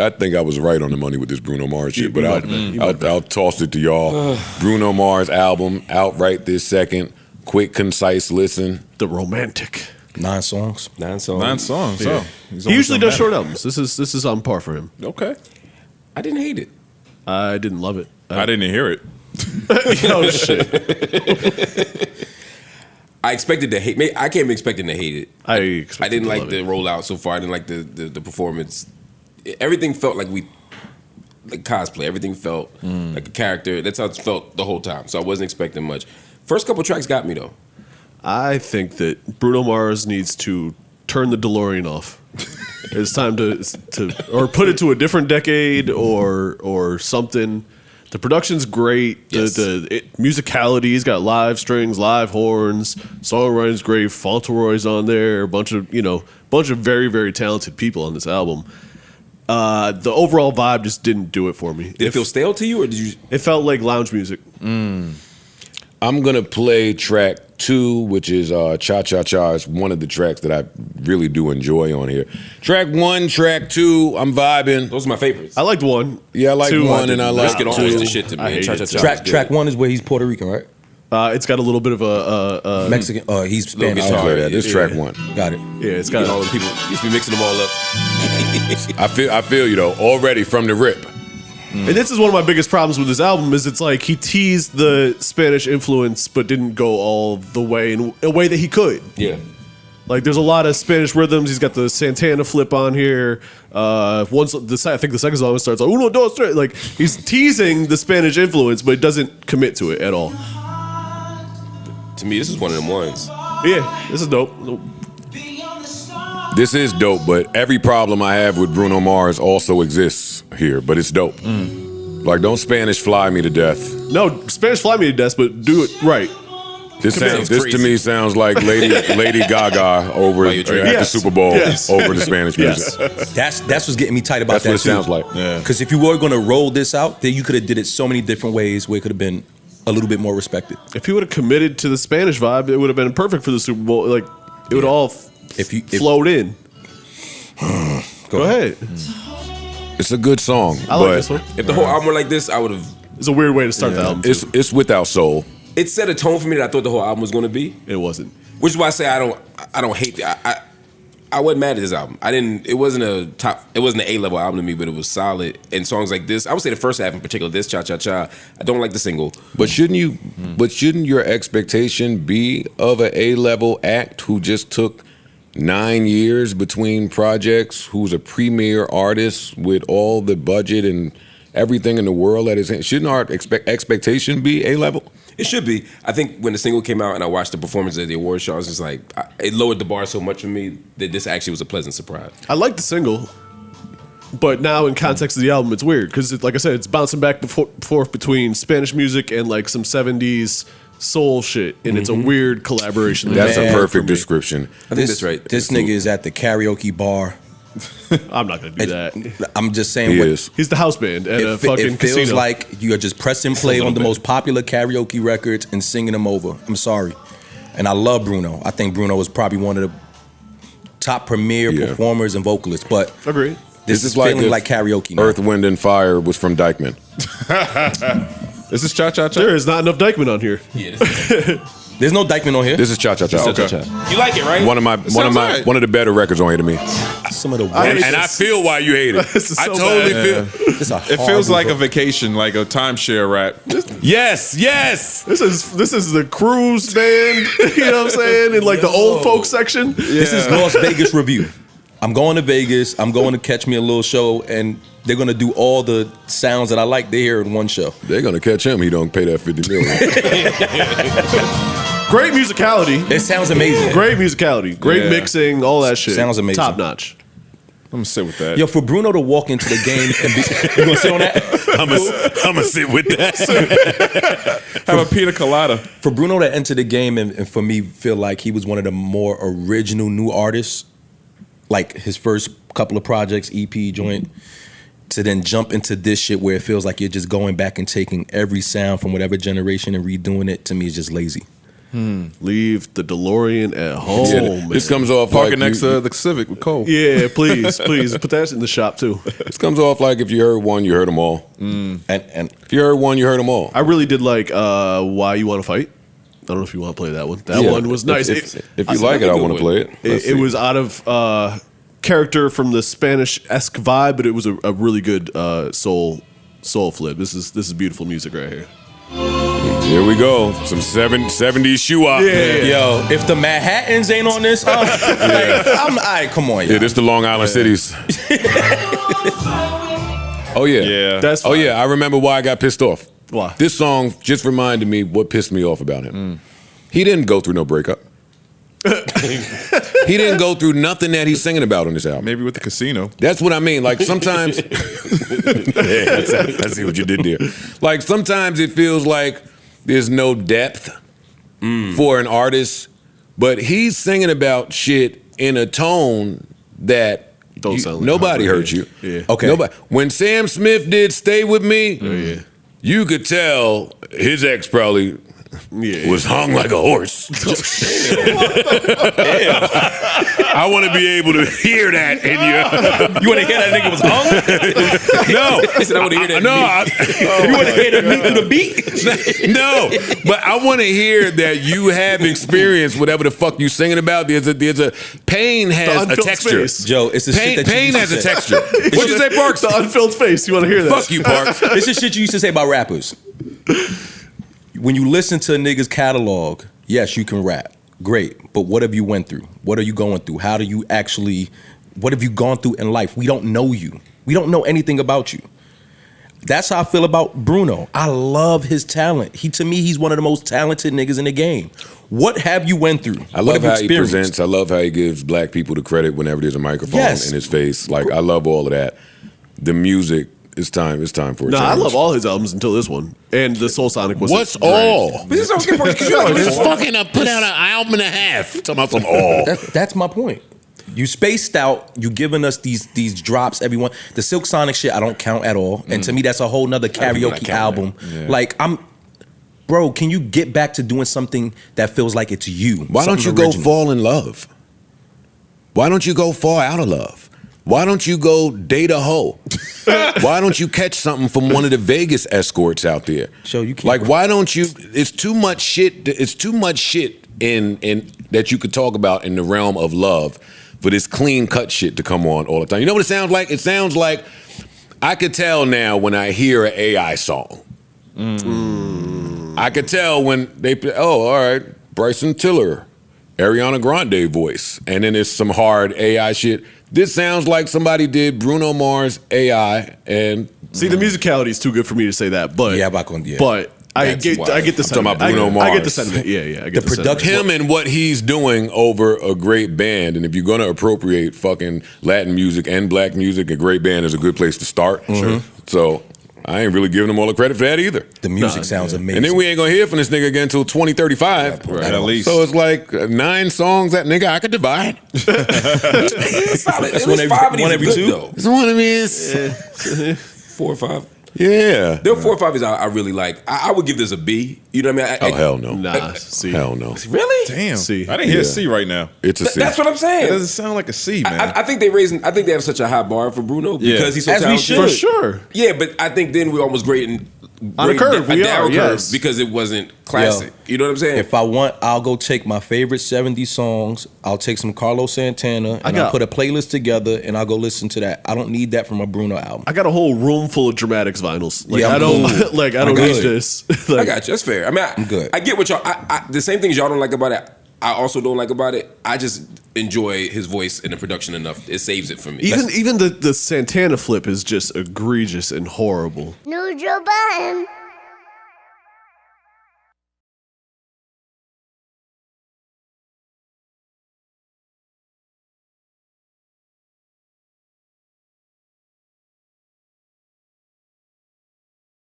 I think I was right on the money with this Bruno Mars shit, but I'll toss it to y'all. Bruno Mars album out right this second. Quick, concise listen. The Romantic. 9 songs. 9 songs. 9 songs. Yeah. Oh, He usually does short albums. This is on par for him. Okay. I didn't hate it. I didn't love it. I didn't hear it. Oh shit! I expected to hate. I came expecting to hate it. I didn't like the rollout so far. I didn't like the performance. Everything felt like cosplay. Everything felt like a character. That's how it felt the whole time. So I wasn't expecting much. First couple tracks got me though. I think that Bruno Mars needs to turn the DeLorean off. It's time to or put it to a different decade or something. The production's great. Yes. The musicality, he's got live strings, live horns. Songwriting's great. Fauntleroy's on there. A bunch of very, very talented people on this album. The overall vibe just didn't do it for me. Did it feel stale to you, or did you? It felt like lounge music. I'm gonna play track 2, which is Cha Cha Cha. It's one of the tracks that I really do enjoy on here. Track 1, track 2, I'm vibing. Those are my favorites. I liked 1. Yeah, I like 2, 1 and I like Brisket 2. almost the shit to me. I hate Cha-cha-cha it. was Track good. 1 is where he's Puerto Rican, right? It's got a little bit of a Mexican. He's Spanish. guitar. Okay, this is track 1. Got it. yeah. It's got All them people used to be mixing them all up. I feel you though, already from the rip. And this is one of my biggest problems with this album is it's like he teased the Spanish influence but didn't go all the way in a way that he could. Yeah. Like there's a lot of Spanish rhythms. He's got the Santana flip on here. I think the second song starts like uno dos tres. Like he's teasing the Spanish influence, but doesn't commit to it at all. To me, this is one of them ones. Yeah, this is dope. This is dope, but every problem I have with Bruno Mars also exists here, but it's dope. Like, don't Spanish fly me to death. No, Spanish fly me to death, but do it right. This Sounds to crazy. me sounds like Lady Gaga over While you're at drinking. the Yes. Super Bowl Yes. over the Spanish music. That's what's getting me tight about That's that what it too. sounds like. Yeah. Because if you were going to roll this out, then you could have did it so many different ways where it could have been a little bit more respected. If he would have committed to the Spanish vibe, it would have been perfect for the Super Bowl. Like it would all flowed in. Go ahead. It's a good song, I like but this one. If the whole album were like this, I would have. It's a weird way to start the album. Too. it's without soul. It set a tone for me that I thought the whole album was going to be. It wasn't. Which is why I say I don't hate it. I wasn't mad at this album. It wasn't an A-level album to me, but it was solid. And songs like this, I would say the first half in particular, this Cha Cha Cha, I don't like the single. But shouldn't your expectation be of an A-level act who just took 9 years between projects, who's a premier artist with all the budget and everything in the world at his hand? Shouldn't our expectation be A-level? It should be. I think when the single came out and I watched the performance at the award show, I was just like, it lowered the bar so much for me that this actually was a pleasant surprise. I like the single, but now in context of the album, it's weird because, like I said, it's bouncing back and forth between Spanish music and like some '70s soul shit, and it's a weird collaboration. That's Man, a perfect for me. description. I think that's right. This nigga is at the karaoke bar. I'm not gonna do that. I'm just saying. He what, is. He's the house band at a It, fucking it feels casino. like you are just pressing play on the most popular karaoke records and singing them over. I'm sorry. And I love Bruno. I think Bruno is probably one of the top premier performers and vocalists. But Agreed. this is like feeling if like karaoke now. Earth, Wind, and Fire was from Dykeman. This is Cha Cha Cha. There is not enough Dykeman on here. There's no Dykeman on here. This is Cha Cha Cha. Okay. You like it, right? One of right. the better records on here to me. Some of the I hate worst. And I feel why you hate it. This is I so totally bad. feel. It's a It feels horrible like a book. vacation, like a timeshare rap. Yes. This is the cruise band. You know what I'm saying? In like the old folk section. This is Las Vegas Review. I'm going to Vegas. I'm going to catch me a little show, and they're going to do all the sounds that I like to hear in one show. They're gonna catch him. He don't pay that $50 million. Great musicality. It sounds amazing. Great musicality. Great Yeah. mixing. All that shit. Sounds amazing. Top notch. I'm gonna sit with that. Yo, for Bruno to walk into the game and be, you gonna sit on that? I'm gonna sit with that. Have a pina colada. For Bruno to enter the game and for me feel like he was one of the more original new artists, like his first couple of projects, EP joint, to then jump into this shit where it feels like you're just going back and taking every sound from whatever generation and redoing it, to me is just lazy. Leave the DeLorean at home. Yeah, man. this comes off Parking like next to the Civic with Cole. Yeah, please put that in the shop too. this comes off like if you heard one, you heard them all. And If you heard one, you heard them all. I really did like Why You Want to Fight. I don't know if you want to play that one. That Yeah. one was nice. If you like it, I want to play it. It was out of character from the Spanish-esque vibe, but it was a really good soul flip. This is beautiful music right here. Here we go. Some 70s shoe op. yo, if the Manhattans ain't on this, all right, come on, Yeah, yo. this the Long Island cities. Oh yeah. Yeah. That's Oh yeah, I remember why I got pissed off. Why? This song just reminded me what pissed me off about him. He didn't go through no breakup. He didn't go through nothing that he's singing about on this album. Maybe with the casino. That's what I mean. Like sometimes, yeah, I see what you did there. Like sometimes it feels like there's no depth for an artist, but he's singing about shit in a tone that Don't sound like nobody heartbreak. hurt you. Yeah. Okay. Nobody. When Sam Smith did "Stay with Me," yeah. you could tell his ex probably was hung like a horse. I want to be able to hear that in you. You want to hear that nigga was hung? No, I said I want to hear that. no, You want to hear that beat through the beat? no. But I want to hear that you have experienced whatever the fuck you singing about. There's a pain has a unfilled texture. space. Joe, it's the shit that you Pain used to has a say. texture. What'd you say, Parks? The unfilled face. You want to hear that? Fuck you, Parks. It's the shit you used to say about rappers. When you listen to a nigga's catalog, yes, you can rap. Great. But what have you went through? What are you going through? How do you actually, what have you gone through in life? We don't know you. We don't know anything about you. That's how I feel about Bruno. I love his talent. To me, he's one of the most talented niggas in the game. What have you went through? I What love have how you he experienced? presents. I love how he gives black people the credit whenever there's a microphone Yes. in his face. Like I love all of that. The music, it's time for a No, change. I love all his albums until this one, and the Soul Sonic was. What's great. all? This is okay, because you like This fucking put out an album and a half. Talking about some all. That's my point. You spaced out. You giving us these drops. Everyone, the Silk Sonic shit, I don't count at all. And to me, that's a whole nother do not karaoke count album. that. Yeah. Like bro, can you get back to doing something that feels like it's you? Why don't you Something go original? fall in love? Why don't you go fall out of love? Why don't you go date a hoe? Why don't you catch something from one of the Vegas escorts out there? Joe, you can't- Like, why don't you? It's too much shit. It's too much shit in that you could talk about in the realm of love for this clean cut shit to come on all the time. You know what it sounds like? It sounds like I could tell now when I hear an AI song. I could tell when they play, oh, all right, Bryson Tiller, Ariana Grande voice, and then there's some hard AI shit. This sounds like somebody did Bruno Mars AI and See, the musicality is too good for me to say that, but Yeah, I'm not gonna- yeah. But I That's get wild. I get the I'm talking sentiment. about Bruno I get the Mars. sentiment. Yeah, I get The the, production- sentiment. him and what he's doing over a great band. And if you're going to appropriate fucking Latin music and black music, a great band is a good place to start. Sure. So I ain't really giving them all the credit for that either. The music sounds amazing. And then we ain't gonna hear from this nigga again until 2035. Right. At least. So it's like 9 songs that nigga I could divide. It's solid. That's At one least every- 5 of these one are every good, 2? though. This one of me is 4 or 5. yeah. There are 4 or 5 I really like. I would give this a B. You know what I mean? Oh hell no. Nah, see, Hell no. Really? Damn. C. I didn't hear Yeah. C right now. It's a C. That's what I'm It saying. doesn't sound like a C, man. I think they raising. I think they have such a high bar for Bruno Yeah. because he's so As we talented. should. for sure. Yeah, but I think then we're almost grading On a curve, we down are, curve yes. because it wasn't classic. You know what I'm saying? If I want, I'll go take my favorite 70s songs. I'll take some Carlos Santana and I'll put a playlist together and I'll go listen to that. I don't need that from a Bruno album. I got a whole room full of dramatics vinyls. Like Yeah, I I'm don't good. like. I I'm don't need good. this. I Like, got you. That's fair. I mean, I'm good. I get what y'all. The same things y'all don't like about it. I also don't like about it. I just enjoy his voice and the production enough. It saves it for me. even the Santana flip is just egregious and horrible. New Joe Budden.